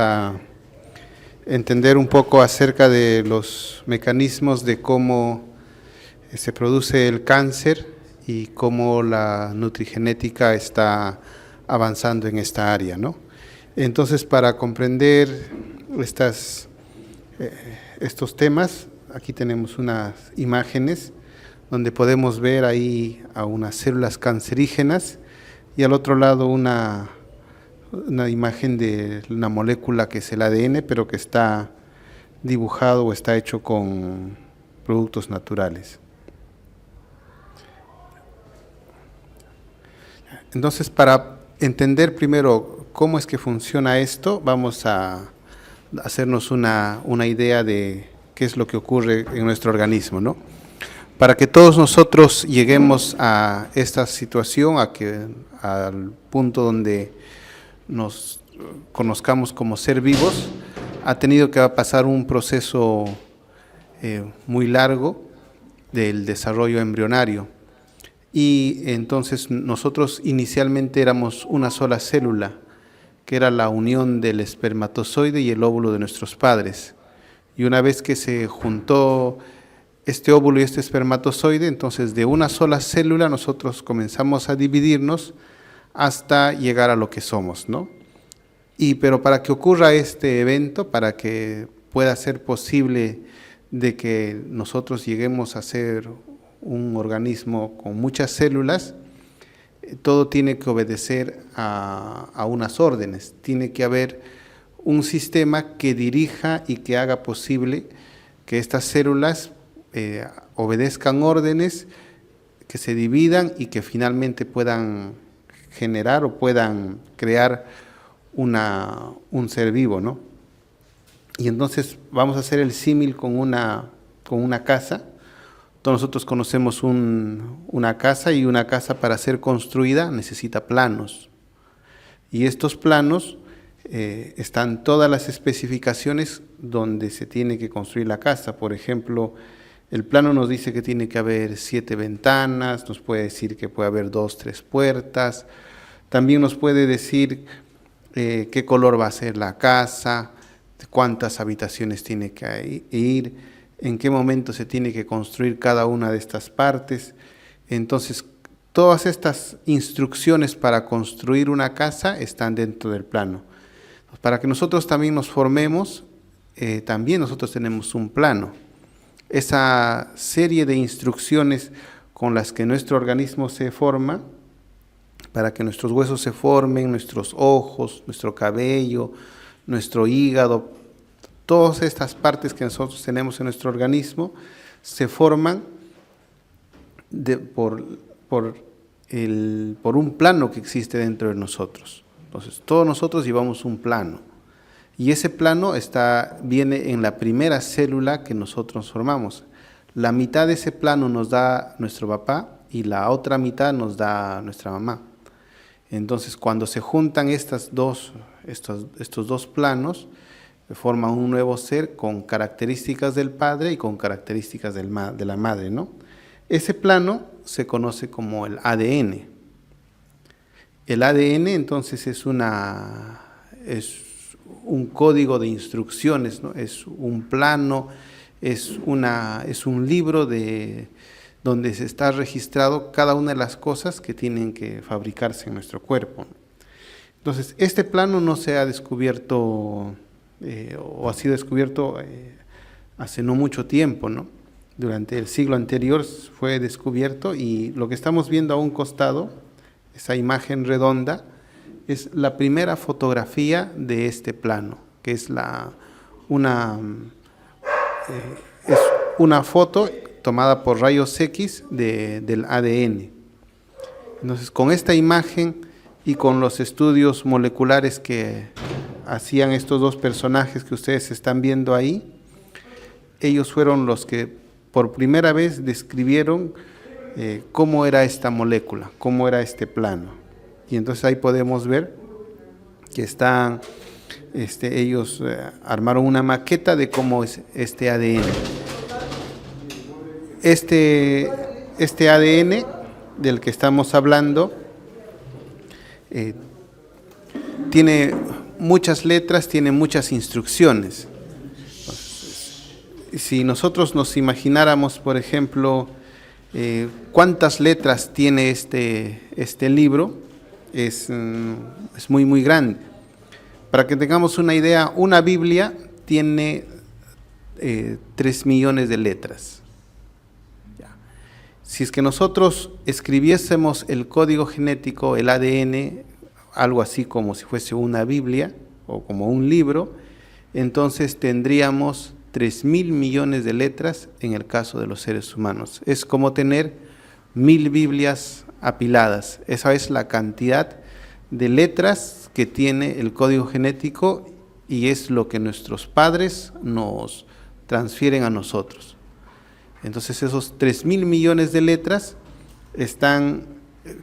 A entender un poco acerca de los mecanismos de cómo se produce el cáncer y cómo la nutrigenética está avanzando en esta área, ¿no? Entonces, para comprender estos temas, aquí tenemos unas imágenes donde podemos ver ahí a unas células cancerígenas y al otro lado una imagen de una molécula que es el ADN, pero que está dibujado o está hecho con productos naturales. Entonces, para entender primero cómo es que funciona esto, vamos a hacernos una idea de qué es lo que ocurre en nuestro organismo, ¿no? Para que todos nosotros lleguemos a esta situación, al punto donde nos conozcamos como ser vivos, ha tenido que pasar un proceso muy largo del desarrollo embrionario. Y entonces nosotros inicialmente éramos una sola célula, que era la unión del espermatozoide y el óvulo de nuestros padres. Y una vez que se juntó este óvulo y este espermatozoide, entonces de una sola célula nosotros comenzamos a dividirnos hasta llegar a lo que somos, ¿no? Pero para que ocurra este evento, para que pueda ser posible de que nosotros lleguemos a ser un organismo con muchas células, todo tiene que obedecer a unas órdenes. Tiene que haber un sistema que dirija y que haga posible que estas células obedezcan órdenes, que se dividan y que finalmente puedan generar o puedan crear un ser vivo, ¿no? Y entonces vamos a hacer el símil con una casa. Todos nosotros conocemos una casa, y una casa, para ser construida, necesita planos. Y estos planos están todas las especificaciones donde se tiene que construir la casa. Por ejemplo, el plano nos dice que tiene que haber 7 ventanas, nos puede decir que puede haber 2, 3 puertas. También nos puede decir qué color va a ser la casa, cuántas habitaciones tiene que ir, en qué momento se tiene que construir cada una de estas partes. Entonces, todas estas instrucciones para construir una casa están dentro del plano. Para que nosotros también nos formemos, también nosotros tenemos un plano. Esa serie de instrucciones con las que nuestro organismo se forma, para que nuestros huesos se formen, nuestros ojos, nuestro cabello, nuestro hígado, todas estas partes que nosotros tenemos en nuestro organismo se forman por un plano que existe dentro de nosotros. Entonces, todos nosotros llevamos un plano, y ese plano viene en la primera célula que nosotros formamos. La mitad de ese plano nos da nuestro papá y la otra mitad nos da nuestra mamá. Entonces, cuando se juntan estos dos planos, forman un nuevo ser con características del padre y con características de la madre, ¿no? Ese plano se conoce como el ADN. El ADN, entonces, es un código de instrucciones, ¿no? Es un plano, es un libro donde se está registrado cada una de las cosas que tienen que fabricarse en nuestro cuerpo. Entonces, este plano no se ha descubierto o ha sido descubierto hace no mucho tiempo, ¿no? Durante el siglo anterior fue descubierto, y lo que estamos viendo a un costado, esa imagen redonda, es la primera fotografía de este plano, que es una foto tomada por rayos X del ADN. Entonces, con esta imagen y con los estudios moleculares que hacían estos dos personajes que ustedes están viendo ahí, ellos fueron los que por primera vez describieron cómo era esta molécula, cómo era este plano. Y entonces ahí podemos ver que ellos armaron una maqueta de cómo es este ADN. Este ADN del que estamos hablando tiene muchas letras tienen muchas instrucciones. Si nosotros nos imagináramos, por ejemplo, cuántas letras tiene este libro, es muy, muy grande. Para que tengamos una idea, una Biblia tiene 3 millones de letras. Si es que nosotros escribiésemos el código genético, el ADN, algo así como si fuese una Biblia o como un libro, entonces tendríamos 3.000 millones de letras en el caso de los seres humanos. Es como tener 1.000 Biblias apiladas. Esa es la cantidad de letras que tiene el código genético y es lo que nuestros padres nos transfieren a nosotros. Entonces esos 3.000 millones de letras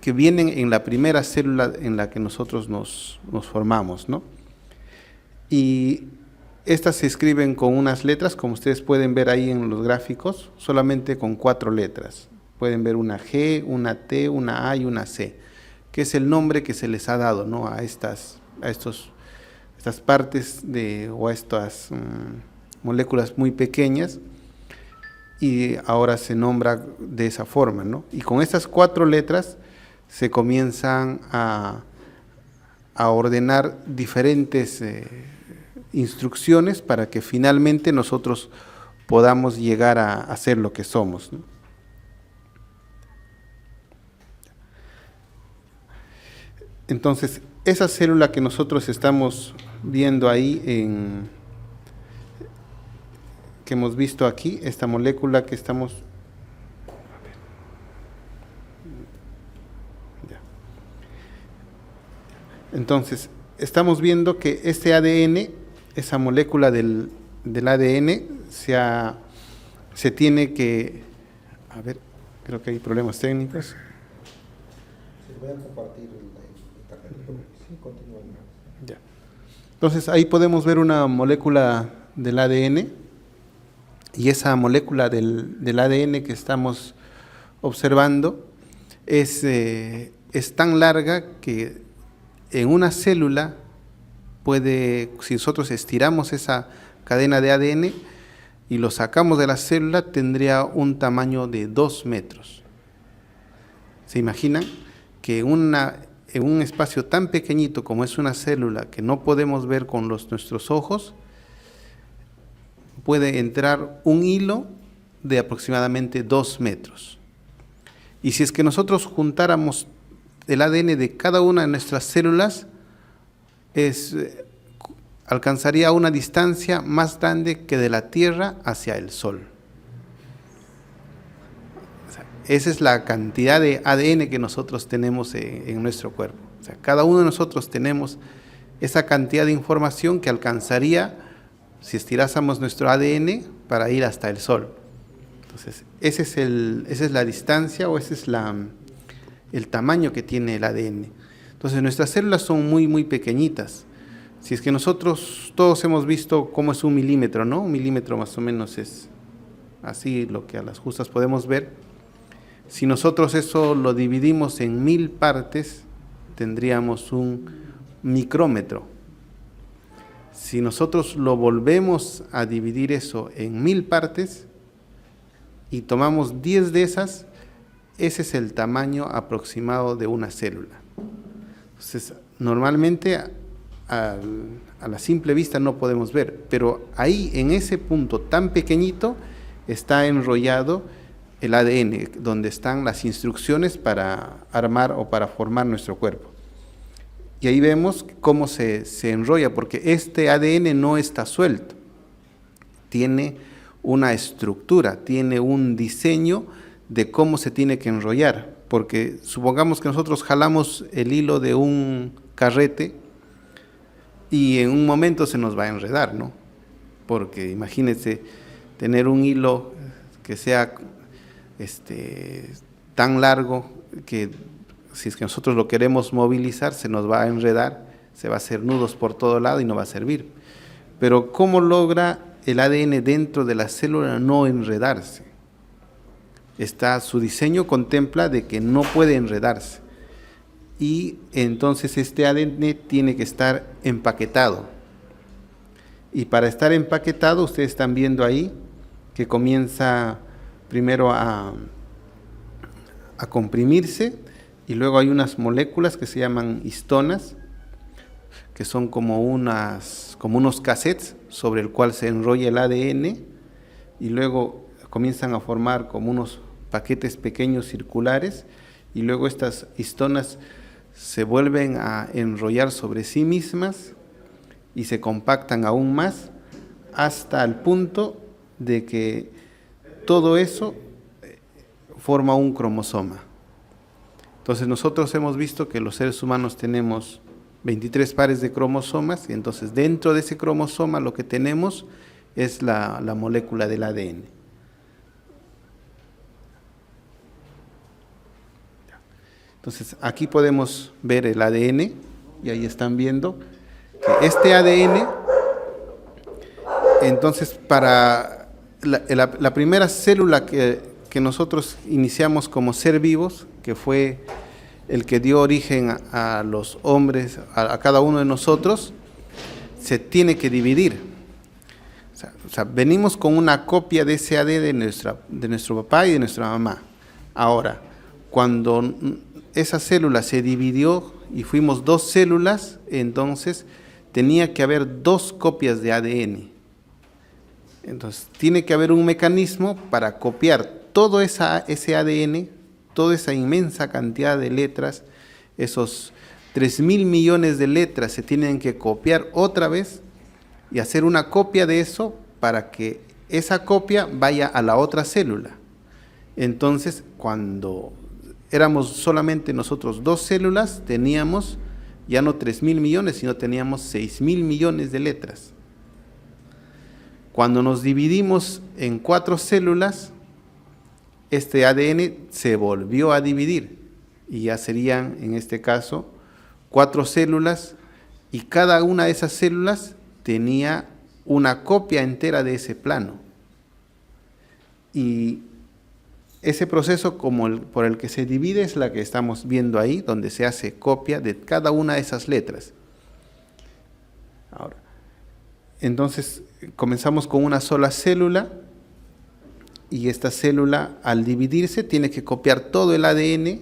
que vienen en la primera célula en la que nosotros nos formamos, ¿no? Y estas se escriben con unas letras, como ustedes pueden ver ahí en los gráficos, solamente con 4 letras. Pueden ver una G, una T, una A y una C, que es el nombre que se les ha dado, ¿no? a estas partes o a estas moléculas muy pequeñas, y ahora se nombra de esa forma, ¿no? Y con estas 4 letras se comienzan a ordenar diferentes instrucciones para que finalmente nosotros podamos llegar a ser lo que somos, ¿no? Entonces, esa célula que nosotros estamos viendo ahí, que hemos visto aquí, esta molécula que estamos... Entonces, estamos viendo que este ADN, esa molécula del ADN, se tiene que... A ver, creo que hay problemas técnicos. Se voy a compartir el carnet. Sí, continúa. Ya. Entonces, ahí podemos ver una molécula del ADN, y esa molécula del ADN que estamos observando es tan larga que en una célula si nosotros estiramos esa cadena de ADN y lo sacamos de la célula, tendría un tamaño de 2 metros. ¿Se imaginan que en un espacio tan pequeñito como es una célula, que no podemos ver con nuestros ojos, puede entrar un hilo de aproximadamente 2 metros? Y si es que nosotros juntáramos el ADN de cada una de nuestras células, alcanzaría una distancia más grande que de la Tierra hacia el Sol. O sea, esa es la cantidad de ADN que nosotros tenemos en nuestro cuerpo. O sea, cada uno de nosotros tenemos esa cantidad de información que alcanzaría si estirásemos nuestro ADN para ir hasta el Sol. Entonces, esa es la distancia, o ese es el tamaño que tiene el ADN. Entonces, nuestras células son muy, muy pequeñitas. Si es que nosotros todos hemos visto cómo es 1 milímetro, ¿no? 1 milímetro más o menos es así lo que a las justas podemos ver. Si nosotros eso lo dividimos en 1000 partes, tendríamos un micrómetro. Si nosotros lo volvemos a dividir eso en 1000 partes y tomamos 10 de esas, ese es el tamaño aproximado de una célula. Entonces, normalmente a la simple vista no podemos ver, pero ahí en ese punto tan pequeñito está enrollado el ADN, donde están las instrucciones para armar o para formar nuestro cuerpo. Y ahí vemos cómo se enrolla, porque este ADN no está suelto, tiene una estructura, tiene un diseño de cómo se tiene que enrollar, porque supongamos que nosotros jalamos el hilo de un carrete y en un momento se nos va a enredar, ¿no? Porque imagínense tener un hilo que sea tan largo que si es que nosotros lo queremos movilizar, se nos va a enredar, se va a hacer nudos por todo lado y no va a servir. Pero ¿cómo logra el ADN dentro de la célula no enredarse? Su diseño contempla de que no puede enredarse. y entonces este ADN tiene que estar empaquetado. Y para estar empaquetado, ustedes están viendo ahí que comienza primero a comprimirse, y luego hay unas moléculas que se llaman histonas, que son como unos cassettes sobre el cual se enrolla el ADN, y luego comienzan a formar como unos paquetes pequeños circulares, y luego estas histonas se vuelven a enrollar sobre sí mismas y se compactan aún más hasta el punto de que todo eso forma un cromosoma. Entonces nosotros hemos visto que los seres humanos tenemos 23 pares de cromosomas, y entonces dentro de ese cromosoma lo que tenemos es la molécula del ADN. Entonces aquí podemos ver el ADN, y ahí están viendo que este ADN, entonces para la primera célula que nosotros iniciamos como ser vivos, que fue el que dio origen a los hombres, a cada uno de nosotros, se tiene que dividir. O sea, venimos con una copia de ese ADN de nuestro papá y de nuestra mamá. Ahora, cuando esa célula se dividió y fuimos 2 células, entonces tenía que haber 2 copias de ADN. Entonces, tiene que haber un mecanismo para copiar todo ese ADN, toda esa inmensa cantidad de letras, esos 3.000 millones de letras se tienen que copiar otra vez y hacer una copia de eso para que esa copia vaya a la otra célula. Entonces, cuando éramos solamente nosotros 2 células, teníamos ya no 3.000 millones, sino teníamos 6.000 millones de letras. Cuando nos dividimos en 4 células, este ADN se volvió a dividir y ya serían, en este caso, 4 células, y cada una de esas células tenía una copia entera de ese plano. Y ese proceso por el que se divide es la que estamos viendo ahí, donde se hace copia de cada una de esas letras. Ahora, entonces comenzamos con una sola célula, y esta célula, al dividirse, tiene que copiar todo el ADN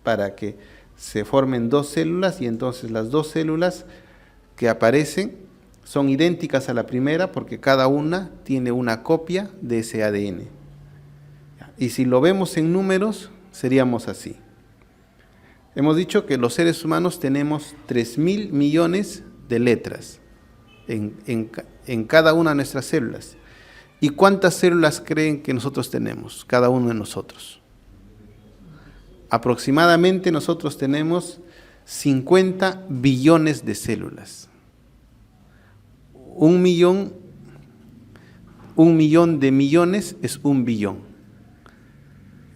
para que se formen 2 células, y entonces las 2 células que aparecen son idénticas a la primera porque cada una tiene una copia de ese ADN. Y si lo vemos en números, seríamos así. Hemos dicho que los seres humanos tenemos 3.000 millones de letras en cada una de nuestras células. ¿Y cuántas células creen que nosotros tenemos, cada uno de nosotros? Aproximadamente nosotros tenemos 50 billones de células. 1 millón de millones es 1 billón.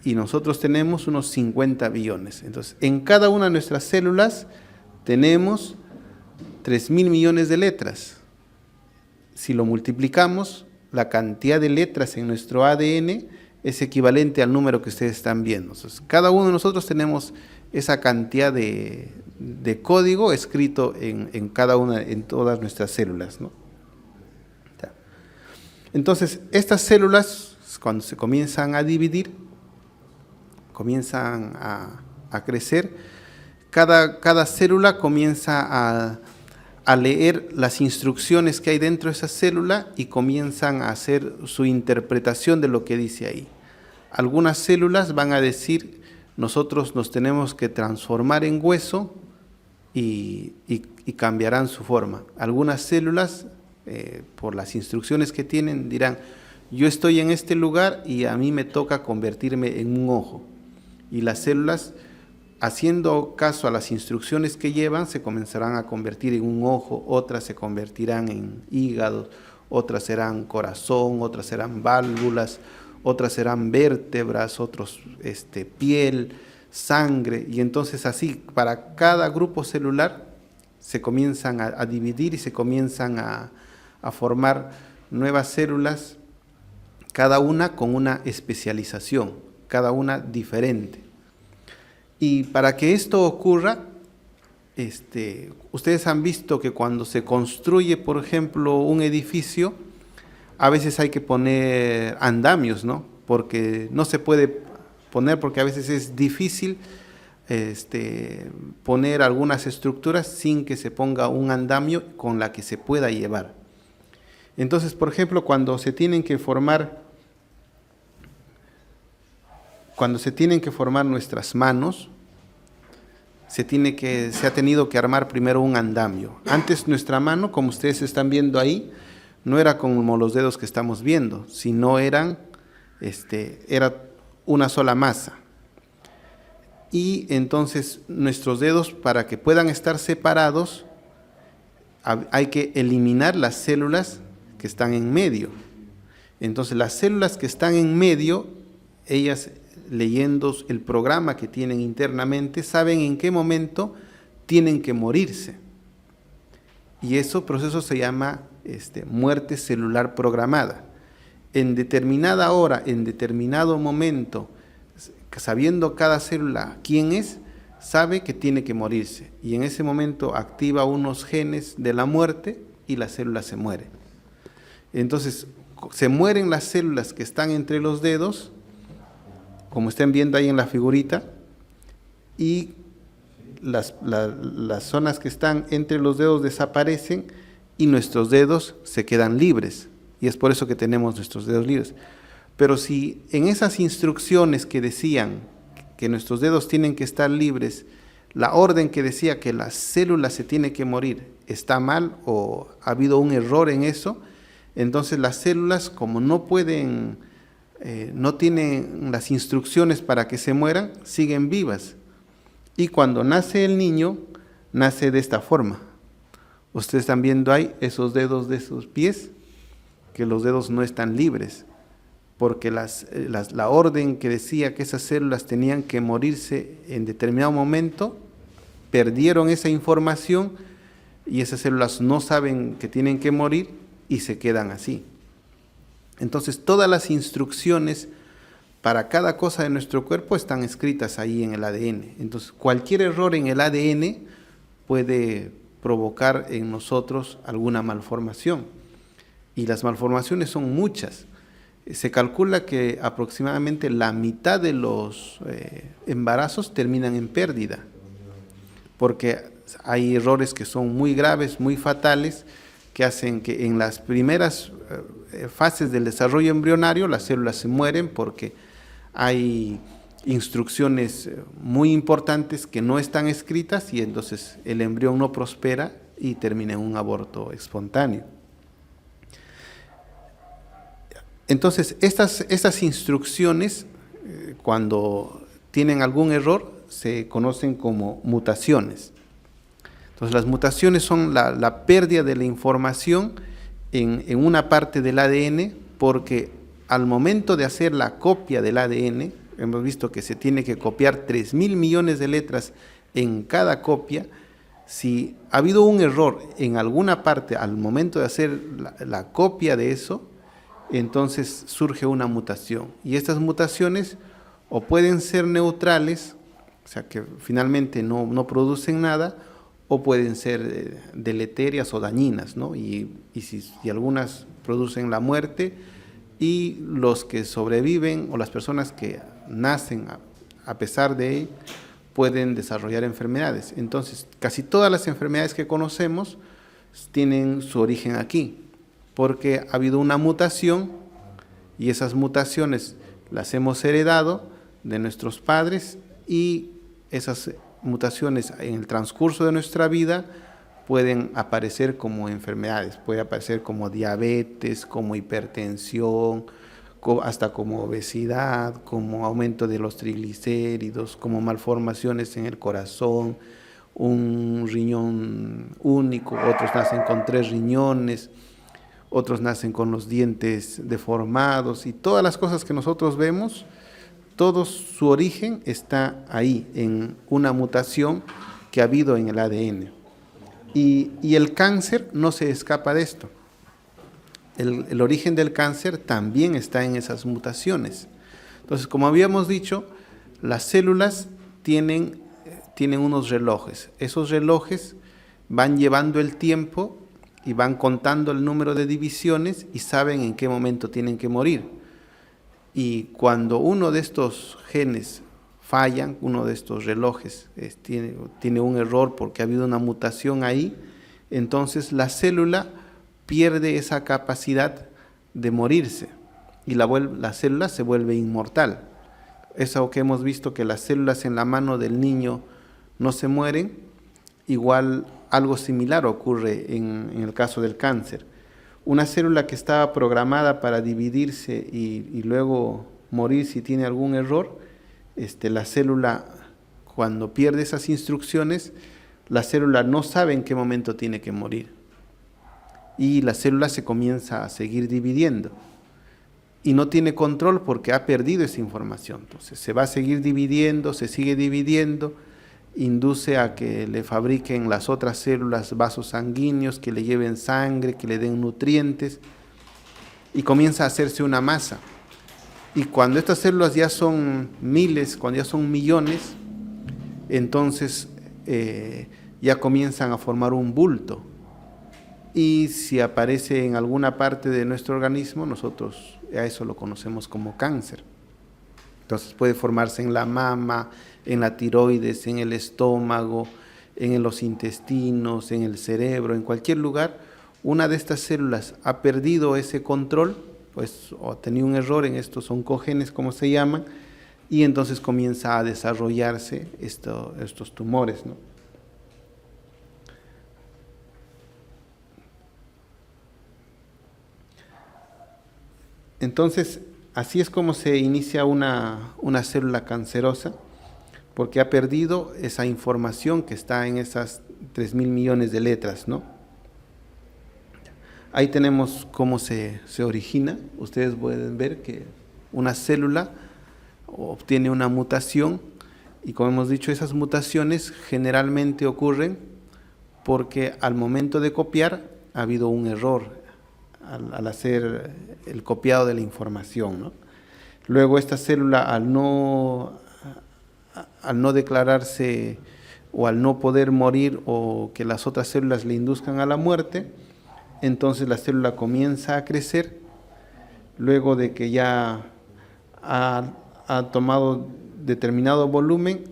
Y nosotros tenemos unos 50 billones. Entonces, en cada una de nuestras células tenemos 3.000 millones de letras. Si lo multiplicamos, la cantidad de letras en nuestro ADN es equivalente al número que ustedes están viendo. Entonces, cada uno de nosotros tenemos esa cantidad de código escrito en todas nuestras células, ¿no? Entonces, estas células, cuando se comienzan a dividir, comienzan a crecer, cada célula comienza a leer las instrucciones que hay dentro de esa célula y comienzan a hacer su interpretación de lo que dice ahí. Algunas células van a decir, nosotros nos tenemos que transformar en hueso y cambiarán su forma. Algunas células, por las instrucciones que tienen, dirán, yo estoy en este lugar y a mí me toca convertirme en un ojo. Y las células, haciendo caso a las instrucciones que llevan, se comenzarán a convertir en un ojo, otras se convertirán en hígado, otras serán corazón, otras serán válvulas, otras serán vértebras, otros piel, sangre, y entonces así para cada grupo celular se comienzan a dividir y se comienzan a formar nuevas células, cada una con una especialización, cada una diferente. Y para que esto ocurra, ustedes han visto que cuando se construye, por ejemplo, un edificio, a veces hay que poner andamios, ¿no? Porque no se puede poner, porque a veces es difícil poner algunas estructuras sin que se ponga un andamio con la que se pueda llevar. Entonces, por ejemplo, cuando se tienen que formar nuestras manos, se ha tenido que armar primero un andamio. Antes nuestra mano, como ustedes están viendo ahí, no era como los dedos que estamos viendo, sino era una sola masa. Y entonces nuestros dedos, para que puedan estar separados, hay que eliminar las células que están en medio. Entonces las células que están en medio, ellas, leyendo el programa que tienen internamente, saben en qué momento tienen que morirse. Y ese proceso se llama muerte celular programada. En determinada hora, en determinado momento, sabiendo cada célula quién es, sabe que tiene que morirse. Y en ese momento activa unos genes de la muerte y la célula se muere. Entonces, se mueren las células que están entre los dedos, como están viendo ahí en la figurita, y las zonas que están entre los dedos desaparecen y nuestros dedos se quedan libres. Y es por eso que tenemos nuestros dedos libres. Pero si en esas instrucciones que decían que nuestros dedos tienen que estar libres, la orden que decía que la célula se tiene que morir está mal o ha habido un error en eso, entonces las células, como no pueden, no tienen las instrucciones para que se mueran, siguen vivas. Y cuando nace el niño, nace de esta forma. Ustedes están viendo ahí esos dedos de sus pies, que los dedos no están libres, porque la orden que decía que esas células tenían que morirse en determinado momento, perdieron esa información y esas células no saben que tienen que morir y se quedan así. Entonces todas las instrucciones para cada cosa de nuestro cuerpo están escritas ahí en el ADN. Entonces cualquier error en el ADN puede provocar en nosotros alguna malformación. Y las malformaciones son muchas. Se calcula que aproximadamente la mitad de los embarazos terminan en pérdida, porque hay errores que son muy graves, muy fatales, que hacen que en las primeras fases del desarrollo embrionario las células se mueren porque hay instrucciones muy importantes que no están escritas y entonces el embrión no prospera y termina en un aborto espontáneo. Entonces, estas instrucciones, cuando tienen algún error, se conocen como mutaciones. Entonces, las mutaciones son la pérdida de la información en una parte del ADN, porque al momento de hacer la copia del ADN, hemos visto que se tiene que copiar 3.000 millones de letras en cada copia. Si ha habido un error en alguna parte al momento de hacer la copia de eso, entonces surge una mutación. Y estas mutaciones o pueden ser neutrales, o sea que finalmente no producen nada, o pueden ser deleterias o dañinas, ¿no? Y algunas producen la muerte, y los que sobreviven o las personas que nacen a pesar de ello pueden desarrollar enfermedades. Entonces, casi todas las enfermedades que conocemos tienen su origen aquí, porque ha habido una mutación y esas mutaciones las hemos heredado de nuestros padres, y esas mutaciones en el transcurso de nuestra vida pueden aparecer como enfermedades, puede aparecer como diabetes, como hipertensión, hasta como obesidad, como aumento de los triglicéridos, como malformaciones en el corazón, un riñón único, otros nacen con 3 riñones, otros nacen con los dientes deformados, y todas las cosas que nosotros vemos, todo su origen está ahí, en una mutación que ha habido en el ADN. Y el cáncer no se escapa de esto. El origen del cáncer también está en esas mutaciones. Entonces, como habíamos dicho, las células tienen unos relojes. Esos relojes van llevando el tiempo y van contando el número de divisiones y saben en qué momento tienen que morir. Y cuando uno de estos genes fallan, uno de estos relojes tiene un error porque ha habido una mutación ahí, entonces la célula pierde esa capacidad de morirse y la célula se vuelve inmortal. Eso que hemos visto, que las células en la mano del niño no se mueren, igual algo similar ocurre en el caso del cáncer. Una célula que estaba programada para dividirse y luego morir si tiene algún error, la célula, cuando pierde esas instrucciones, la célula no sabe en qué momento tiene que morir. Y la célula se comienza a seguir dividiendo. Y no tiene control porque ha perdido esa información. Entonces se va a seguir dividiendo, se sigue dividiendo, induce a que le fabriquen las otras células vasos sanguíneos, que le lleven sangre, que le den nutrientes, y comienza a hacerse una masa. Y cuando estas células ya son miles, cuando ya son millones, entonces ya comienzan a formar un bulto. Y si aparece en alguna parte de nuestro organismo, nosotros a eso lo conocemos como cáncer. Entonces puede formarse en la mama, en la tiroides, en el estómago, en los intestinos, en el cerebro, en cualquier lugar. Una de estas células ha perdido ese control, pues, o ha tenido un error en estos oncogenes, como se llaman, y entonces comienza a desarrollarse estos tumores, ¿no? Entonces, así es como se inicia una célula cancerosa, porque ha perdido esa información que está en esas 3.000 millones de letras, ¿no? Ahí tenemos cómo se origina. Ustedes pueden ver que una célula obtiene una mutación y, como hemos dicho, esas mutaciones generalmente ocurren porque al momento de copiar ha habido un error al hacer el copiado de la información, ¿no? Luego esta célula, al no declararse o al no poder morir o que las otras células le induzcan a la muerte, entonces la célula comienza a crecer. Luego de que ya ha tomado determinado volumen,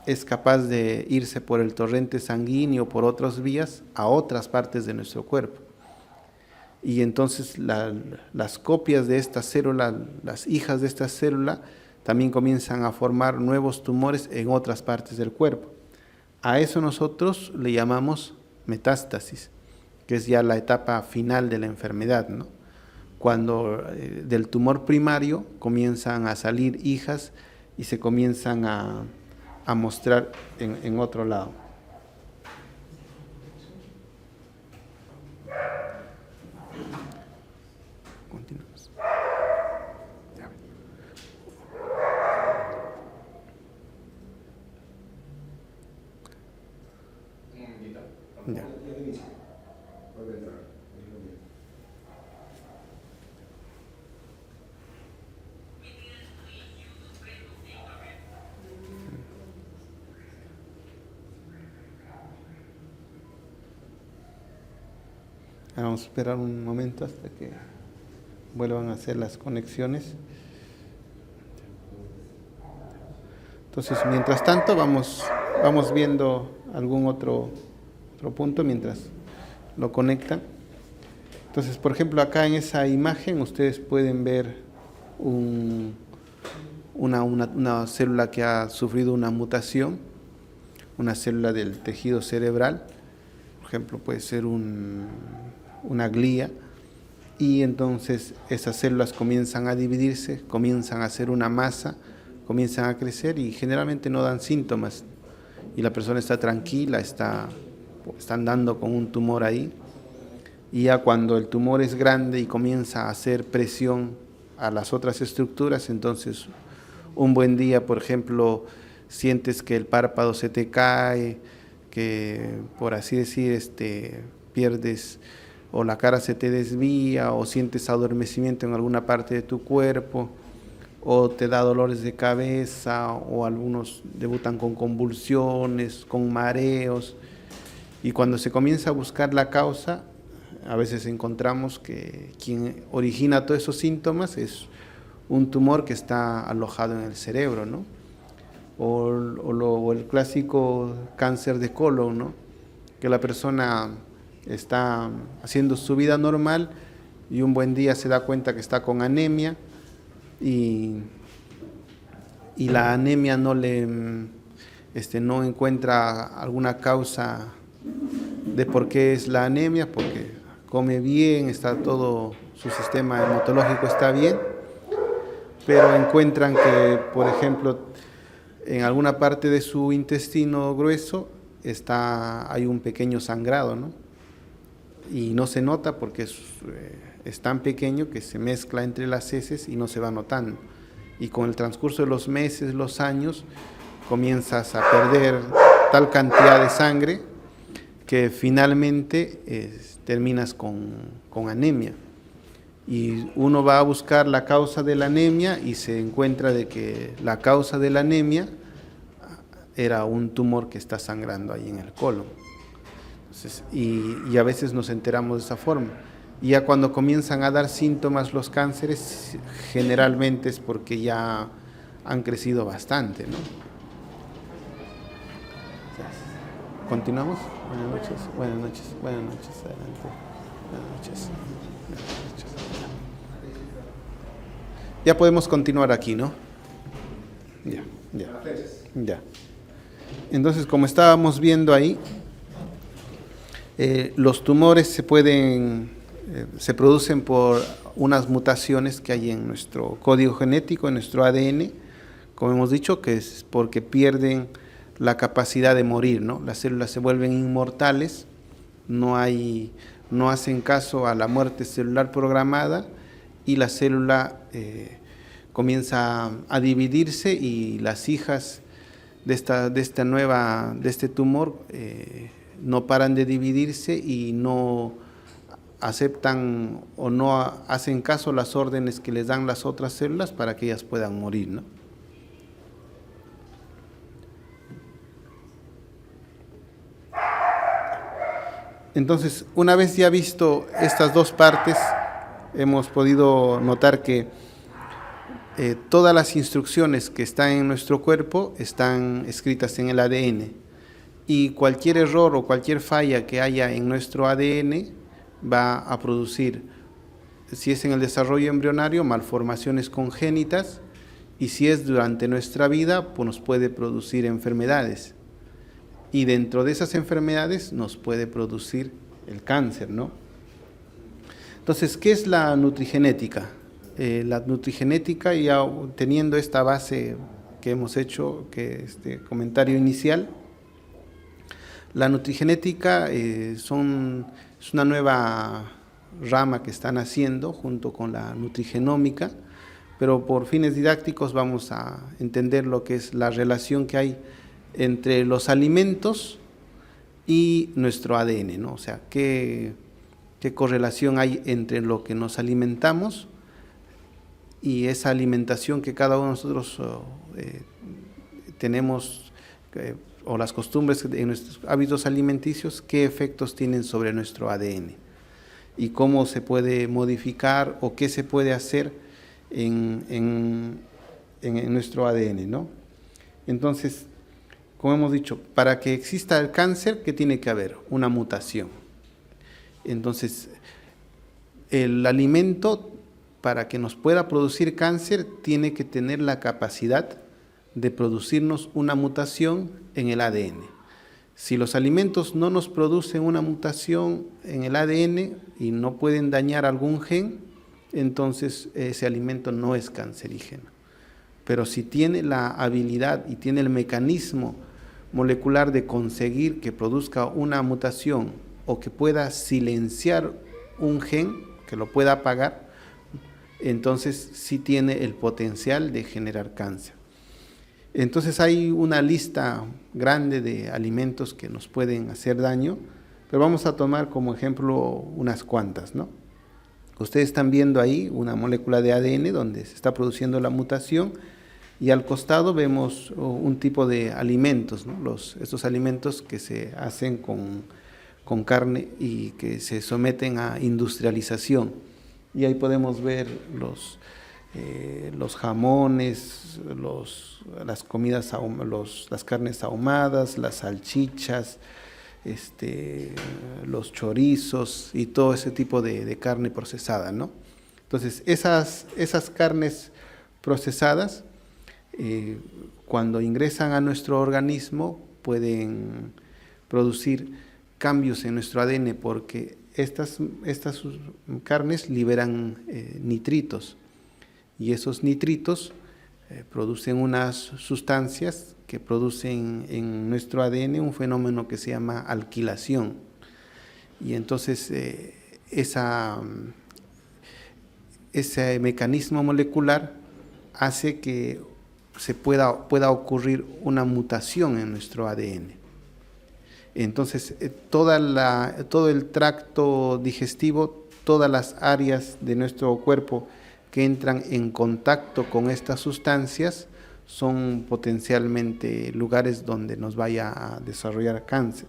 es capaz de irse por el torrente sanguíneo, por otras vías, a otras partes de nuestro cuerpo. Y entonces las copias de esta célula, las hijas de esta célula, también comienzan a formar nuevos tumores en otras partes del cuerpo. A eso nosotros le llamamos metástasis, que es ya la etapa final de la enfermedad, ¿no? Cuando del tumor primario comienzan a salir hijas y se comienzan a mostrar en otro lado. Continuamos. Ya. Vamos a esperar un momento hasta que vuelvan a hacer las conexiones. Entonces, mientras tanto, vamos viendo algún otro punto mientras lo conectan. Entonces, por ejemplo, acá en esa imagen ustedes pueden ver una célula que ha sufrido una mutación, una célula del tejido cerebral. Por ejemplo, puede ser una glía, y entonces esas células comienzan a dividirse, comienzan a hacer una masa, comienzan a crecer y generalmente no dan síntomas. Y la persona está tranquila, está andando con un tumor ahí. Y ya cuando el tumor es grande y comienza a hacer presión a las otras estructuras, entonces un buen día, por ejemplo, sientes que el párpado se te cae, que por así decir pierdes o la cara se te desvía o sientes adormecimiento en alguna parte de tu cuerpo, o te da dolores de cabeza, o algunos debutan con convulsiones, con mareos, y cuando se comienza a buscar la causa, a veces encontramos que quien origina todos esos síntomas es un tumor que está alojado en el cerebro, ¿no? O el clásico cáncer de colon, ¿no? Que la persona está haciendo su vida normal y un buen día se da cuenta que está con anemia y la anemia no encuentra alguna causa de por qué es la anemia, porque come bien, está todo, su sistema hematológico está bien, pero encuentran que, por ejemplo, en alguna parte de su intestino grueso hay un pequeño sangrado, ¿no? Y no se nota porque es tan pequeño que se mezcla entre las heces y no se va notando. Y con el transcurso de los meses, los años, comienzas a perder tal cantidad de sangre que finalmente terminas con anemia. Y uno va a buscar la causa de la anemia y se encuentra de que la causa de la anemia era un tumor que está sangrando ahí en el colon. Entonces, y a veces nos enteramos de esa forma. Y ya cuando comienzan a dar síntomas los cánceres, generalmente es porque ya han crecido bastante, ¿no? ¿Continuamos? Buenas noches, buenas noches, buenas noches, adelante. Buenas noches. Buenas noches. Ya podemos continuar aquí, ¿no? Ya. Entonces, como estábamos viendo ahí, los tumores se producen por unas mutaciones que hay en nuestro código genético, en nuestro ADN, como hemos dicho, que es porque pierden la capacidad de morir, ¿no? Las células se vuelven inmortales, no hacen caso a la muerte celular programada y la célula comienza a dividirse y las hijas de este tumor no paran de dividirse y no aceptan o no hacen caso a las órdenes que les dan las otras células para que ellas puedan morir, ¿no? Entonces, una vez ya visto estas dos partes, hemos podido notar que todas las instrucciones que están en nuestro cuerpo están escritas en el ADN y cualquier error o cualquier falla que haya en nuestro ADN va a producir, si es en el desarrollo embrionario, malformaciones congénitas, y si es durante nuestra vida, pues nos puede producir enfermedades. Y dentro de esas enfermedades nos puede producir el cáncer, ¿no? Entonces, ¿qué es la nutrigenética? La nutrigenética, ya teniendo esta base que hemos hecho, que este comentario inicial, la nutrigenética es una nueva rama que están haciendo junto con la nutrigenómica, pero por fines didácticos vamos a entender lo que es la relación que hay entre los alimentos y nuestro ADN, ¿no? O sea, qué correlación hay entre lo que nos alimentamos y esa alimentación que cada uno de nosotros tenemos, o las costumbres en nuestros hábitos alimenticios, qué efectos tienen sobre nuestro ADN y cómo se puede modificar o qué se puede hacer en nuestro ADN, ¿no? Entonces, como hemos dicho, para que exista el cáncer, ¿qué tiene que haber? Una mutación. Entonces, el alimento, para que nos pueda producir cáncer, tiene que tener la capacidad de producirnos una mutación en el ADN. Si los alimentos no nos producen una mutación en el ADN y no pueden dañar algún gen, entonces ese alimento no es cancerígeno. Pero si tiene la habilidad y tiene el mecanismo molecular de conseguir que produzca una mutación o que pueda silenciar un gen, que lo pueda apagar, entonces sí tiene el potencial de generar cáncer. Entonces hay una lista grande de alimentos que nos pueden hacer daño, pero vamos a tomar como ejemplo unas cuantas, ¿no? Ustedes están viendo ahí una molécula de ADN donde se está produciendo la mutación, y al costado vemos un tipo de alimentos, ¿no? Estos alimentos que se hacen con carne y que se someten a industrialización. Y ahí podemos ver los jamones, las comidas, las carnes ahumadas, las salchichas, los chorizos y todo ese tipo de carne procesada, ¿no? Entonces, esas carnes procesadas, cuando ingresan a nuestro organismo, pueden producir cambios en nuestro ADN, porque estas carnes liberan nitritos, y esos nitritos producen unas sustancias que producen en nuestro ADN un fenómeno que se llama alquilación. Y entonces ese mecanismo molecular hace que pueda ocurrir una mutación en nuestro ADN. Entonces, todo el tracto digestivo, todas las áreas de nuestro cuerpo que entran en contacto con estas sustancias son potencialmente lugares donde nos vaya a desarrollar cáncer.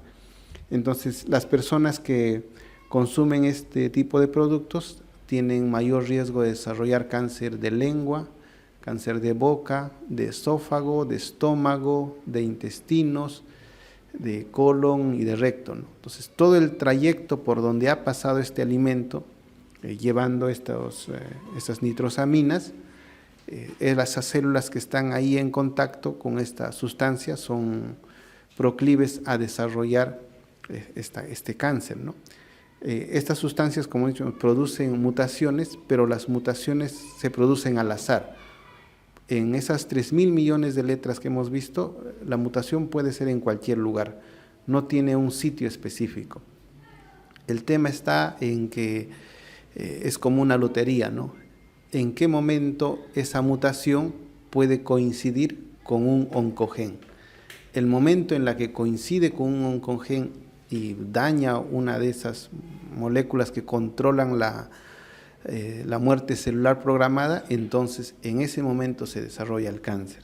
Entonces, las personas que consumen este tipo de productos tienen mayor riesgo de desarrollar cáncer de lengua, cáncer de boca, de esófago, de estómago, de intestinos, de colon y de recto, ¿no? Entonces, todo el trayecto por donde ha pasado este alimento, llevando estas nitrosaminas, esas células que están ahí en contacto con esta sustancia son proclives a desarrollar este cáncer, ¿no? Estas sustancias, como he dicho, producen mutaciones, pero las mutaciones se producen al azar. En esas 3.000 millones de letras que hemos visto, la mutación puede ser en cualquier lugar, no tiene un sitio específico. El tema está en que es como una lotería, ¿no? ¿En qué momento esa mutación puede coincidir con un oncogen? El momento en la que coincide con un oncogen y daña una de esas moléculas que controlan la muerte celular programada, entonces en ese momento se desarrolla el cáncer.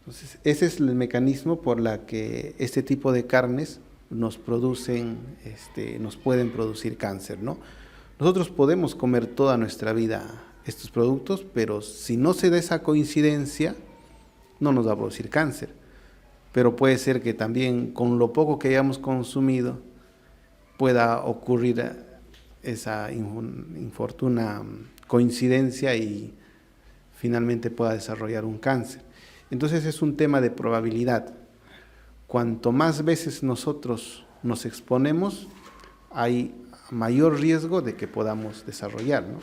Entonces, ese es el mecanismo por la que este tipo de carnes nos pueden producir cáncer, ¿no? Nosotros podemos comer toda nuestra vida estos productos, pero si no se da esa coincidencia, no nos va a producir cáncer. Pero puede ser que también con lo poco que hayamos consumido pueda ocurrir esa infortuna coincidencia y finalmente pueda desarrollar un cáncer. Entonces es un tema de probabilidad. Cuanto más veces nosotros nos exponemos, hay mayor riesgo de que podamos desarrollar, ¿no?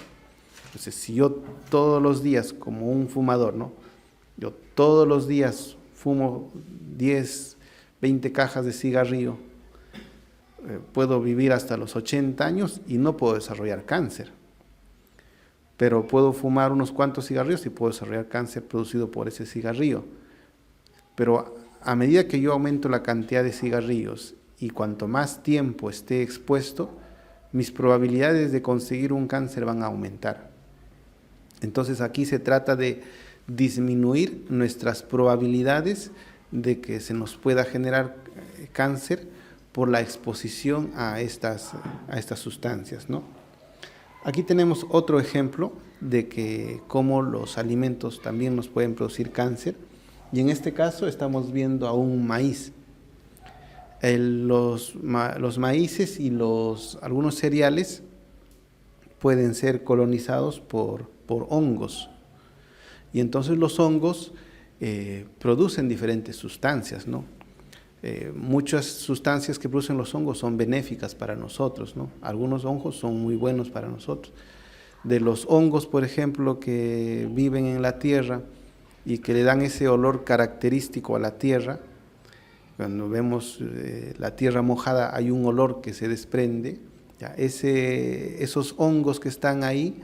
Entonces, si yo todos los días, como un fumador, ¿no? Yo todos los días fumo 10, 20 cajas de cigarrillo, puedo vivir hasta los 80 años y no puedo desarrollar cáncer. Pero puedo fumar unos cuantos cigarrillos y puedo desarrollar cáncer producido por ese cigarrillo. Pero a medida que yo aumento la cantidad de cigarrillos y cuanto más tiempo esté expuesto, mis probabilidades de conseguir un cáncer van a aumentar. Entonces aquí se trata de disminuir nuestras probabilidades de que se nos pueda generar cáncer por la exposición a estas sustancias, ¿no? Aquí tenemos otro ejemplo de que cómo los alimentos también nos pueden producir cáncer, y en este caso estamos viendo a un maíz. Los maíces y algunos cereales pueden ser colonizados por hongos, y entonces los hongos producen diferentes sustancias, ¿no? Muchas sustancias que producen los hongos son benéficas para nosotros, ¿no? Algunos hongos son muy buenos para nosotros. De los hongos, por ejemplo, que viven en la tierra y que le dan ese olor característico a la tierra, cuando vemos la tierra mojada hay un olor que se desprende, ¿ya? Esos hongos que están ahí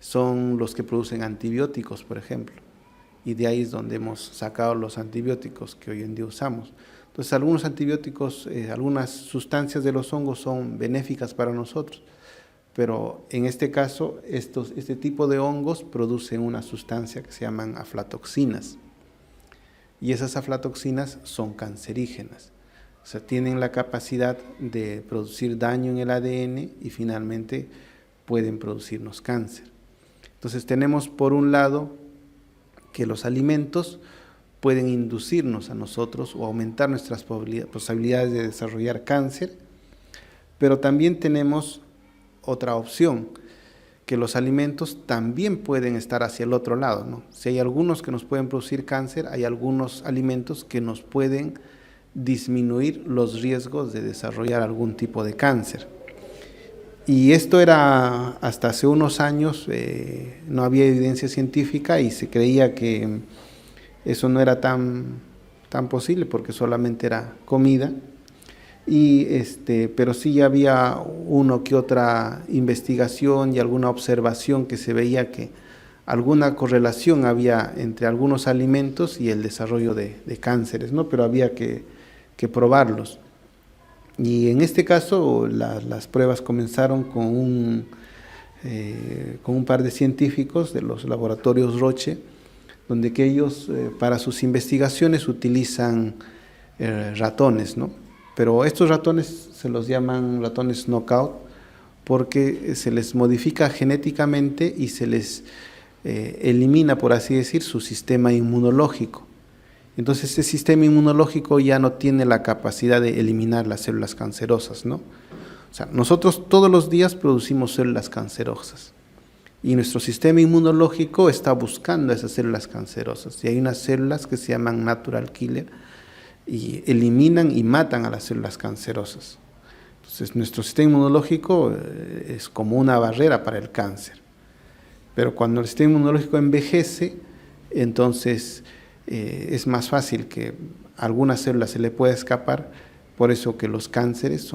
son los que producen antibióticos, por ejemplo, y de ahí es donde hemos sacado los antibióticos que hoy en día usamos. Entonces, algunos antibióticos, algunas sustancias de los hongos son benéficas para nosotros, pero en este caso este tipo de hongos producen una sustancia que se llaman aflatoxinas, y esas aflatoxinas son cancerígenas, o sea, tienen la capacidad de producir daño en el ADN y finalmente pueden producirnos cáncer. Entonces tenemos por un lado que los alimentos pueden inducirnos a nosotros o aumentar nuestras posibilidades de desarrollar cáncer, pero también tenemos otra opción, que los alimentos también pueden estar hacia el otro lado, ¿no? Si hay algunos que nos pueden producir cáncer, hay algunos alimentos que nos pueden disminuir los riesgos de desarrollar algún tipo de cáncer. Y esto era, hasta hace unos años, no había evidencia científica y se creía que eso no era tan posible porque solamente era comida. Pero sí había uno que otra investigación y alguna observación que se veía que alguna correlación había entre algunos alimentos y el desarrollo de cánceres, ¿no? Pero había que probarlos. Y en este caso las pruebas comenzaron con un par de científicos de los laboratorios Roche, donde que ellos para sus investigaciones utilizan ratones, ¿no? Pero estos ratones se los llaman ratones knockout porque se les modifica genéticamente y se les elimina, por así decir, su sistema inmunológico. Entonces ese sistema inmunológico ya no tiene la capacidad de eliminar las células cancerosas, ¿no? O sea, nosotros todos los días producimos células cancerosas y nuestro sistema inmunológico está buscando esas células cancerosas, y hay unas células que se llaman natural killer y eliminan y matan a las células cancerosas. Entonces nuestro sistema inmunológico es como una barrera para el cáncer, pero cuando el sistema inmunológico envejece, entonces es más fácil que algunas células se le pueda escapar. Por eso que los cánceres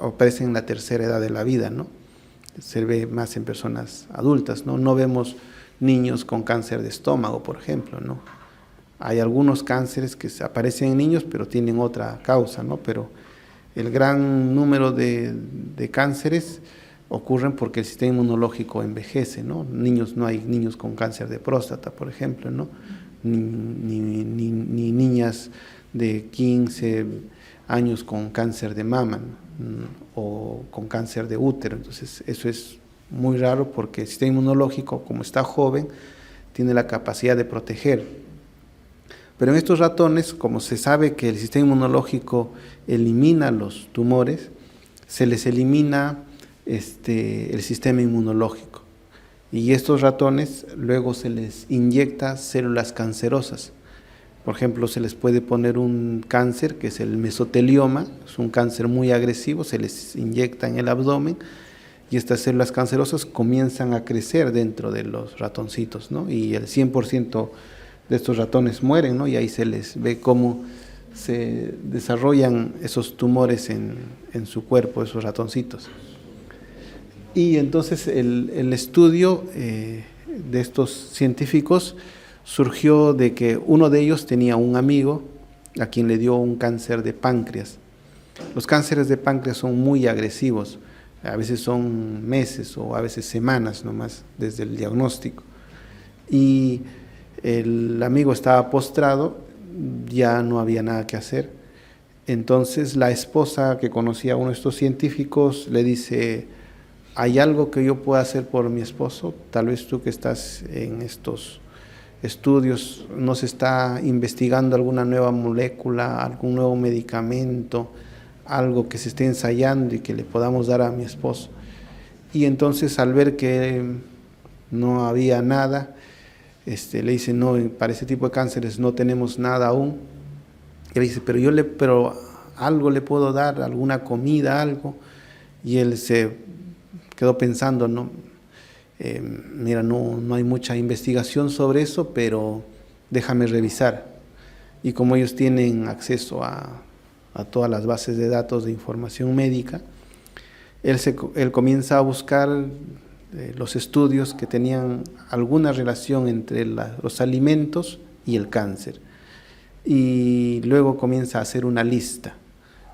aparecen en la tercera edad de la vida, ¿no? Se ve más en personas adultas, ¿no? No vemos niños con cáncer de estómago, por ejemplo, ¿no? Hay algunos cánceres que aparecen en niños, pero tienen otra causa, ¿no? Pero el gran número de cánceres ocurren porque el sistema inmunológico envejece, ¿no? No hay niños con cáncer de próstata, por ejemplo, ¿no? Ni niñas de 15 años con cáncer de mama, ¿no? O con cáncer de útero. Entonces eso es muy raro porque el sistema inmunológico, como está joven, tiene la capacidad de proteger. Pero en estos ratones, como se sabe que el sistema inmunológico elimina los tumores, se les elimina el sistema inmunológico. Y estos ratones luego se les inyecta células cancerosas. Por ejemplo, se les puede poner un cáncer que es el mesotelioma, es un cáncer muy agresivo, se les inyecta en el abdomen y estas células cancerosas comienzan a crecer dentro de los ratoncitos, ¿no? Y el 100% de estos ratones mueren, ¿no? Y ahí se les ve cómo se desarrollan esos tumores en su cuerpo, esos ratoncitos. Y entonces el estudio de estos científicos surgió de que uno de ellos tenía un amigo a quien le dio un cáncer de páncreas. Los cánceres de páncreas son muy agresivos, a veces son meses o a veces semanas nomás desde el diagnóstico. Y el amigo estaba postrado, ya no había nada que hacer. Entonces la esposa, que conocía a uno de estos científicos, le dice: ¿hay algo que yo pueda hacer por mi esposo? Tal vez tú que estás en estos estudios, ¿no se está investigando alguna nueva molécula, algún nuevo medicamento, algo que se esté ensayando y que le podamos dar a mi esposo? Y entonces, al ver que no había nada, le dice: no, para ese tipo de cánceres no tenemos nada aún. Y le dice: pero algo le puedo dar, alguna comida, algo. Y él se quedó pensando, ¿no? Mira, no hay mucha investigación sobre eso, pero déjame revisar. Y como ellos tienen acceso a todas las bases de datos de información médica, él comienza a buscar los estudios que tenían alguna relación entre los alimentos y el cáncer. Y luego comienza a hacer una lista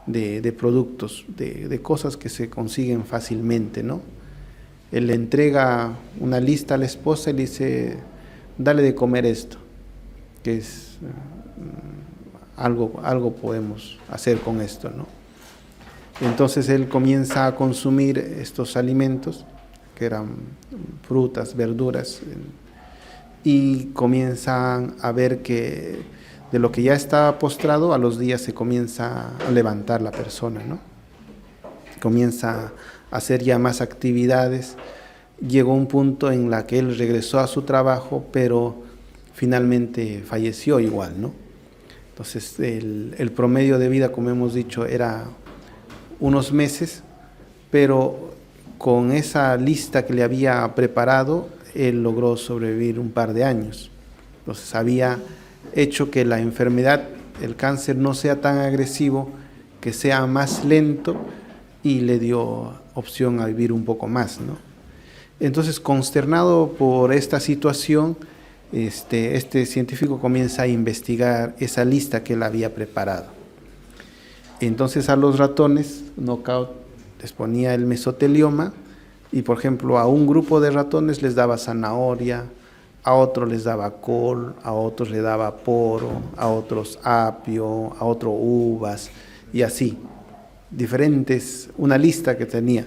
de productos, de cosas que se consiguen fácilmente, ¿no? Él le entrega una lista a la esposa y le dice, dale de comer esto, que es algo podemos hacer con esto, ¿no? Entonces él comienza a consumir estos alimentos, que eran frutas, verduras, y comienzan a ver que de lo que ya estaba postrado, a los días se comienza a levantar la persona, ¿no? Comienza a hacer ya más actividades. Llegó un punto en la que él regresó a su trabajo, pero finalmente falleció igual, ¿no? Entonces el promedio de vida, como hemos dicho, era unos meses, pero con esa lista que le había preparado, él logró sobrevivir un par de años. Entonces había hecho que la enfermedad, el cáncer, no sea tan agresivo, que sea más lento, y le dio opción a vivir un poco más, ¿no? Entonces, consternado por esta situación, este científico comienza a investigar esa lista que él había preparado. Entonces a los ratones knockout les ponía el mesotelioma y, por ejemplo, a un grupo de ratones les daba zanahoria, a otros les daba col, a otros le daba poro, a otros apio, a otros uvas, y así, diferentes, una lista que tenía.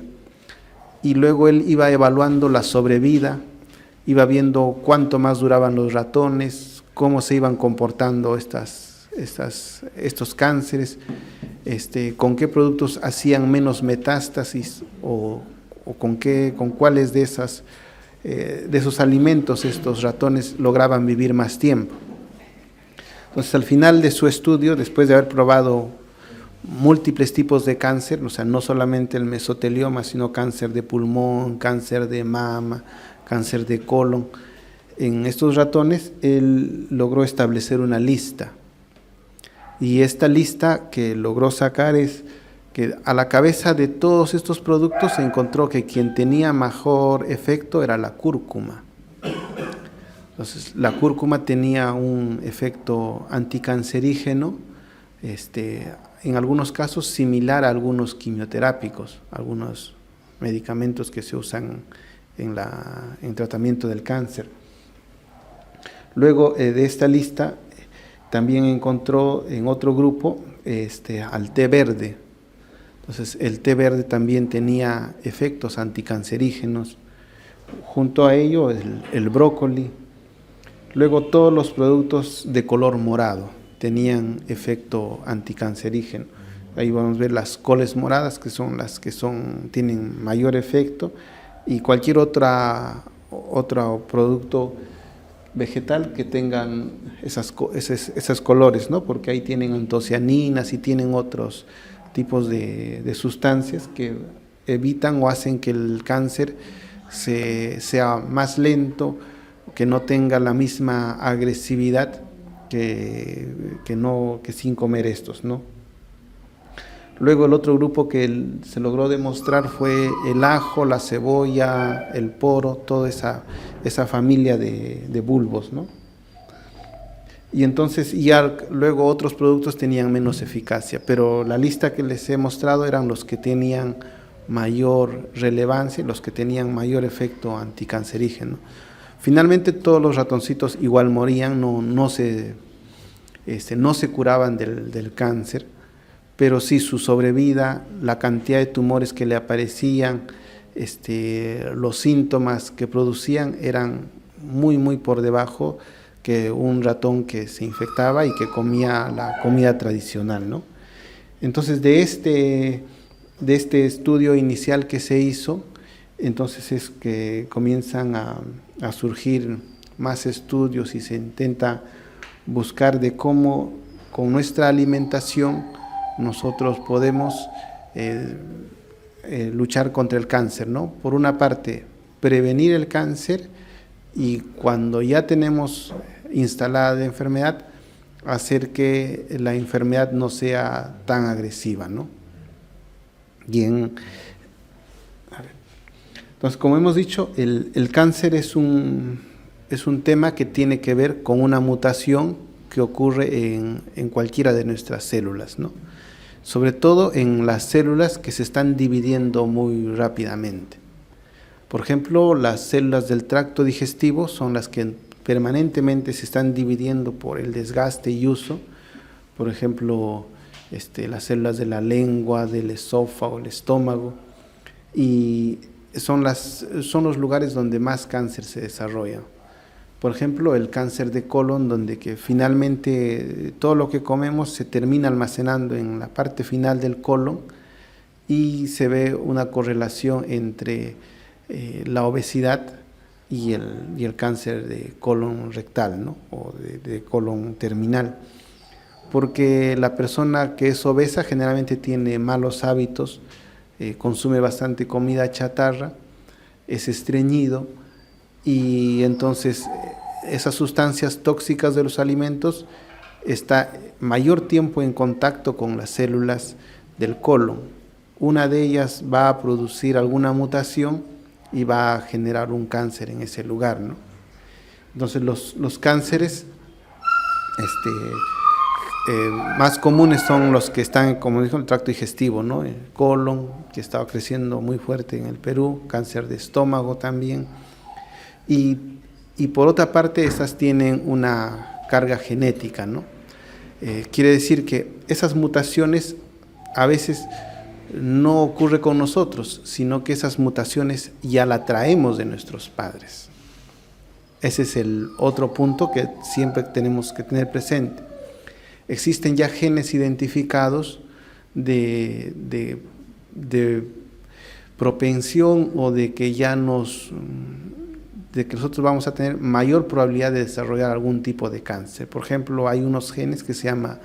Y luego él iba evaluando la sobrevida, iba viendo cuánto más duraban los ratones, cómo se iban comportando estos cánceres, con qué productos hacían menos metástasis o con cuáles de esos alimentos estos ratones lograban vivir más tiempo. Entonces, al final de su estudio, después de haber probado múltiples tipos de cáncer, o sea, no solamente el mesotelioma, sino cáncer de pulmón, cáncer de mama, cáncer de colon, en estos ratones él logró establecer una lista. Y esta lista que logró sacar es que a la cabeza de todos estos productos se encontró que quien tenía mejor efecto era la cúrcuma. Entonces, la cúrcuma tenía un efecto anticancerígeno, en algunos casos similar a algunos quimioterápicos, algunos medicamentos que se usan en tratamiento del cáncer. Luego de esta lista también encontró en otro grupo al té verde. Entonces el té verde también tenía efectos anticancerígenos. Junto a ello el brócoli. Luego todos los productos de color morado tenían efecto anticancerígeno. Ahí vamos a ver las coles moradas, que son las que tienen mayor efecto, y cualquier otro producto vegetal que tengan esos colores, ¿no? Porque ahí tienen antocianinas y tienen otros tipos de sustancias que evitan o hacen que el cáncer sea más lento, que no tenga la misma agresividad que sin comer estos, ¿no? Luego el otro grupo que se logró demostrar fue el ajo, la cebolla, el poro, toda esa familia de bulbos, ¿no? Y entonces ya luego otros productos tenían menos eficacia, pero la lista que les he mostrado eran los que tenían mayor relevancia, los que tenían mayor efecto anticancerígeno. Finalmente todos los ratoncitos igual morían, no se curaban del cáncer, pero sí su sobrevida, la cantidad de tumores que le aparecían, los síntomas que producían eran muy, muy por debajo que un ratón que se infectaba y que comía la comida tradicional, ¿no? Entonces, de este estudio inicial que se hizo, entonces es que comienzan a surgir más estudios y se intenta buscar de cómo con nuestra alimentación nosotros podemos luchar contra el cáncer, ¿no? Por una parte, prevenir el cáncer, y cuando ya tenemos instalada la enfermedad, hacer que la enfermedad no sea tan agresiva, ¿no? Bien. Entonces, como hemos dicho, el cáncer es un tema que tiene que ver con una mutación que ocurre en cualquiera de nuestras células, ¿no? sobre todo en las células que se están dividiendo muy rápidamente. Por ejemplo, las células del tracto digestivo son las que permanentemente se están dividiendo por el desgaste y uso. Por ejemplo, las células de la lengua, del esófago, el estómago, y son los lugares donde más cáncer se desarrolla. Por ejemplo, el cáncer de colon, donde que finalmente todo lo que comemos se termina almacenando en la parte final del colon, y se ve una correlación entre la obesidad y el cáncer de colon rectal, ¿no? O de colon terminal. Porque la persona que es obesa generalmente tiene malos hábitos, consume bastante comida chatarra, es estreñido, y entonces esas sustancias tóxicas de los alimentos está mayor tiempo en contacto con las células del colon. Una de ellas va a producir alguna mutación y va a generar un cáncer en ese lugar, ¿no? Entonces los cánceres más comunes son los que están, como dijo, en el tracto digestivo, ¿no? El colon, que estaba creciendo muy fuerte en el Perú, cáncer de estómago también. Y por otra parte, estas tienen una carga genética, ¿no? Quiere decir que esas mutaciones a veces no ocurre con nosotros, sino que esas mutaciones ya las traemos de nuestros padres. Ese es el otro punto que siempre tenemos que tener presente. Existen ya genes identificados de propensión, o de que nosotros vamos a tener mayor probabilidad de desarrollar algún tipo de cáncer. Por ejemplo, hay unos genes que se llama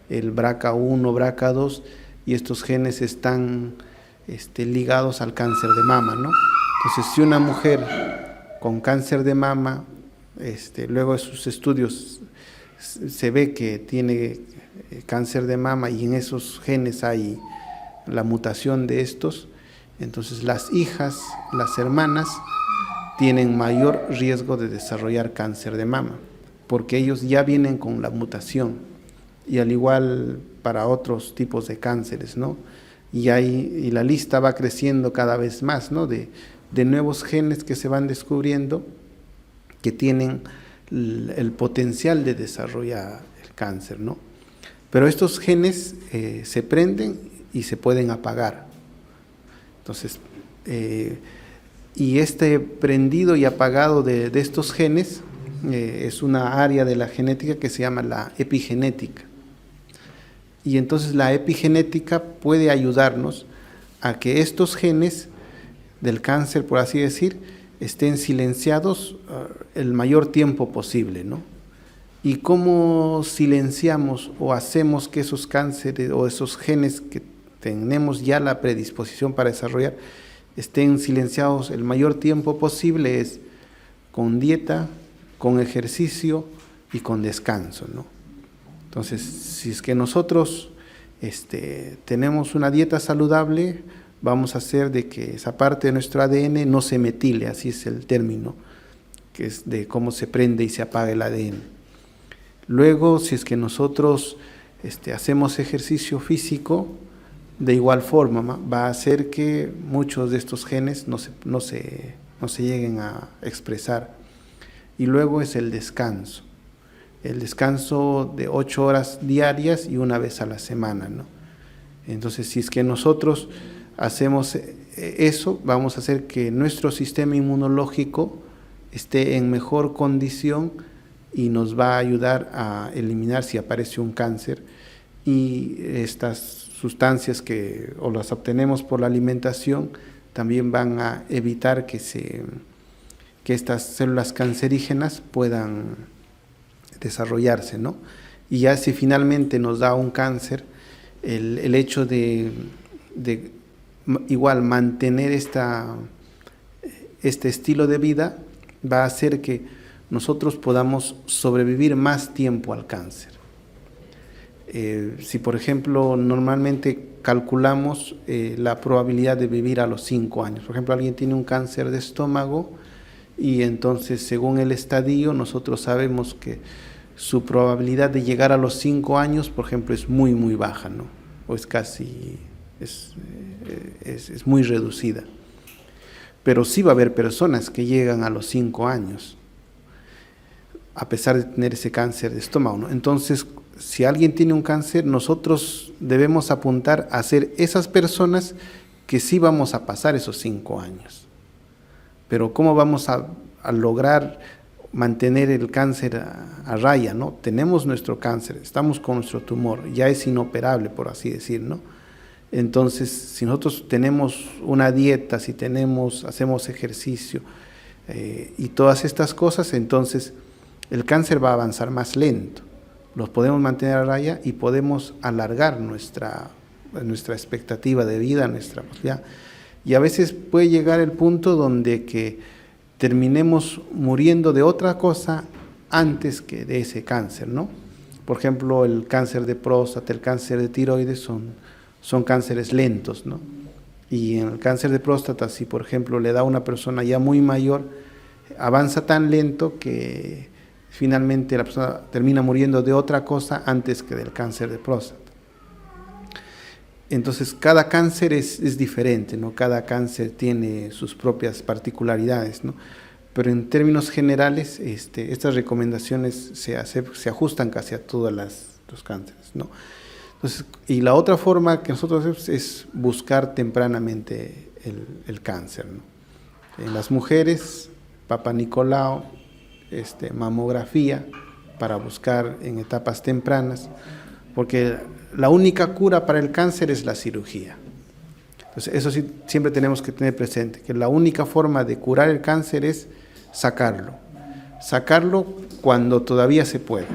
el BRCA1, BRCA2, y estos genes están ligados al cáncer de mama, ¿no? Entonces, si una mujer con cáncer de mama, luego de sus estudios se ve que tiene cáncer de mama y en esos genes hay la mutación de estos, entonces las hijas, las hermanas, tienen mayor riesgo de desarrollar cáncer de mama, porque ellos ya vienen con la mutación, y al igual para otros tipos de cánceres, ¿no? Y la lista va creciendo cada vez más, ¿no? De nuevos genes que se van descubriendo que tienen el potencial de desarrollar el cáncer, ¿no? Pero estos genes se prenden y se pueden apagar. Entonces, y este prendido y apagado de estos genes es una área de la genética que se llama la epigenética. Y entonces la epigenética puede ayudarnos a que estos genes del cáncer, por así decir, estén silenciados el mayor tiempo posible, ¿no? ¿Y cómo silenciamos o hacemos que esos cánceres o esos genes que tenemos ya la predisposición para desarrollar estén silenciados el mayor tiempo posible? Es con dieta, con ejercicio y con descanso, ¿no? Entonces, si es que nosotros tenemos una dieta saludable, vamos a hacer de que esa parte de nuestro ADN no se metile, así es el término, que es de cómo se prende y se apaga el ADN. Luego, si es que nosotros hacemos ejercicio físico, de igual forma va a hacer que muchos de estos genes no se lleguen a expresar. Y luego es el descanso de 8 horas diarias y una vez a la semana, ¿no? Entonces, si es que nosotros hacemos eso, vamos a hacer que nuestro sistema inmunológico esté en mejor condición y nos va a ayudar a eliminar si aparece un cáncer. Y estas sustancias o las obtenemos por la alimentación también van a evitar que estas células cancerígenas puedan desarrollarse, ¿no? Y ya si finalmente nos da un cáncer, el hecho de igual mantener este estilo de vida va a hacer que nosotros podamos sobrevivir más tiempo al cáncer. Si por ejemplo normalmente calculamos la probabilidad de vivir a los 5 años, por ejemplo alguien tiene un cáncer de estómago y entonces según el estadio nosotros sabemos que su probabilidad de llegar a los 5 años, por ejemplo, es muy muy baja, ¿no? o es casi, es muy reducida. Pero sí va a haber personas que llegan a los 5 años, a pesar de tener ese cáncer de estómago, ¿no? Entonces, si alguien tiene un cáncer, nosotros debemos apuntar a ser esas personas que sí vamos a pasar esos 5 años. Pero ¿cómo vamos a lograr mantener el cáncer a raya, ¿no? Tenemos nuestro cáncer, estamos con nuestro tumor, ya es inoperable, por así decir, ¿no? Entonces, si nosotros tenemos una dieta, si hacemos ejercicio y todas estas cosas, entonces el cáncer va a avanzar más lento. Los podemos mantener a raya y podemos alargar nuestra expectativa de vida, nuestra posibilidad. Y a veces puede llegar el punto donde que terminemos muriendo de otra cosa antes que de ese cáncer, ¿no? Por ejemplo, el cáncer de próstata, el cáncer de tiroides son cánceres lentos, ¿no? Y en el cáncer de próstata, si por ejemplo le da a una persona ya muy mayor, avanza tan lento que finalmente la persona termina muriendo de otra cosa antes que del cáncer de próstata. Entonces, cada cáncer es diferente, ¿no? Cada cáncer tiene sus propias particularidades, ¿no? Pero en términos generales, estas recomendaciones se ajustan casi a todos los cánceres, ¿no? Entonces, y la otra forma que nosotros hacemos es buscar tempranamente el cáncer, ¿no? En las mujeres, Papa Nicolau, mamografía, para buscar en etapas tempranas, porque la única cura para el cáncer es la cirugía. Entonces, eso sí, siempre tenemos que tener presente, que la única forma de curar el cáncer es sacarlo cuando todavía se puede.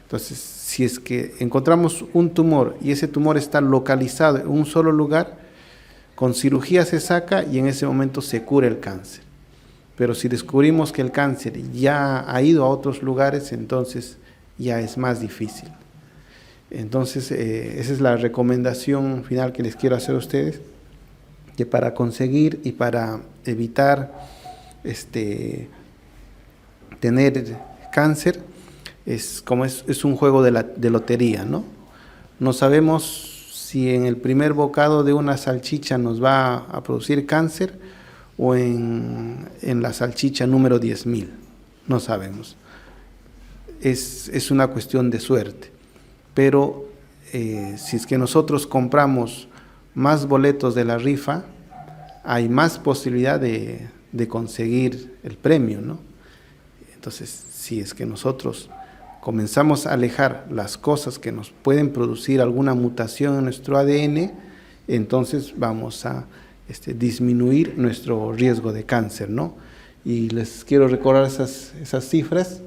Entonces, si es que encontramos un tumor y ese tumor está localizado en un solo lugar, con cirugía se saca y en ese momento se cura el cáncer. Pero si descubrimos que el cáncer ya ha ido a otros lugares, entonces ya es más difícil. Entonces, esa es la recomendación final que les quiero hacer a ustedes, que para conseguir y para evitar tener cáncer, es un juego de lotería, ¿no? No sabemos si en el primer bocado de una salchicha nos va a producir cáncer o en la salchicha número 10.000, no sabemos. Es una cuestión de suerte. Pero si es que nosotros compramos más boletos de la rifa, hay más posibilidad de conseguir el premio, ¿no? Entonces, si es que nosotros comenzamos a alejar las cosas que nos pueden producir alguna mutación en nuestro ADN, entonces vamos a disminuir nuestro riesgo de cáncer, ¿no? Y les quiero recordar esas cifras.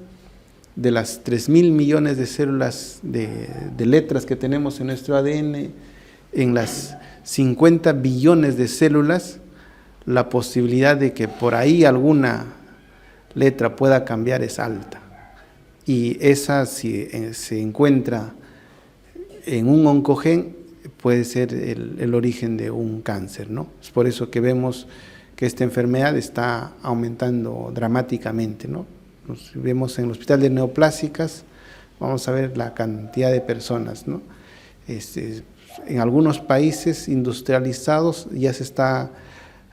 De las 3.000 millones de células de letras que tenemos en nuestro ADN, en las 50 billones de células, la posibilidad de que por ahí alguna letra pueda cambiar es alta. Y esa, si se encuentra en un oncogen, puede ser el origen de un cáncer, ¿no? Es por eso que vemos que esta enfermedad está aumentando dramáticamente, ¿no? Nos vemos en el hospital de neoplásicas, vamos a ver la cantidad de personas, ¿no? En algunos países industrializados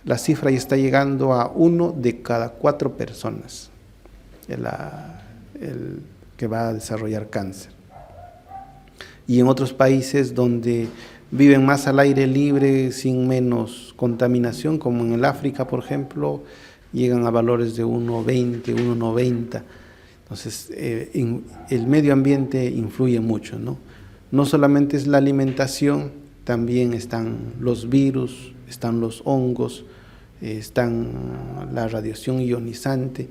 la cifra ya está llegando a 1 de cada 4 personas el que va a desarrollar cáncer. Y en otros países donde viven más al aire libre, sin menos contaminación, como en el África, por ejemplo, llegan a valores de 1,20, 1,90. Entonces, el medio ambiente influye mucho, ¿no? No solamente es la alimentación, también están los virus, están los hongos, están la radiación ionizante,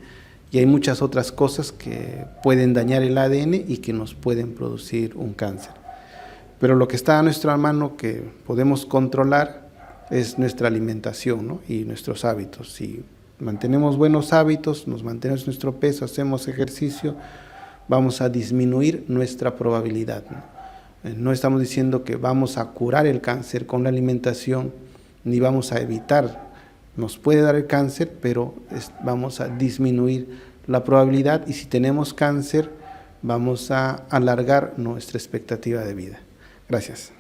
y hay muchas otras cosas que pueden dañar el ADN y que nos pueden producir un cáncer. Pero lo que está a nuestra mano, que podemos controlar, es nuestra alimentación, ¿no? Y nuestros hábitos. Si mantenemos buenos hábitos, nos mantenemos nuestro peso, hacemos ejercicio, vamos a disminuir nuestra probabilidad, ¿no? No estamos diciendo que vamos a curar el cáncer con la alimentación, ni vamos a evitar, nos puede dar el cáncer, pero vamos a disminuir la probabilidad, y si tenemos cáncer, vamos a alargar nuestra expectativa de vida. Gracias.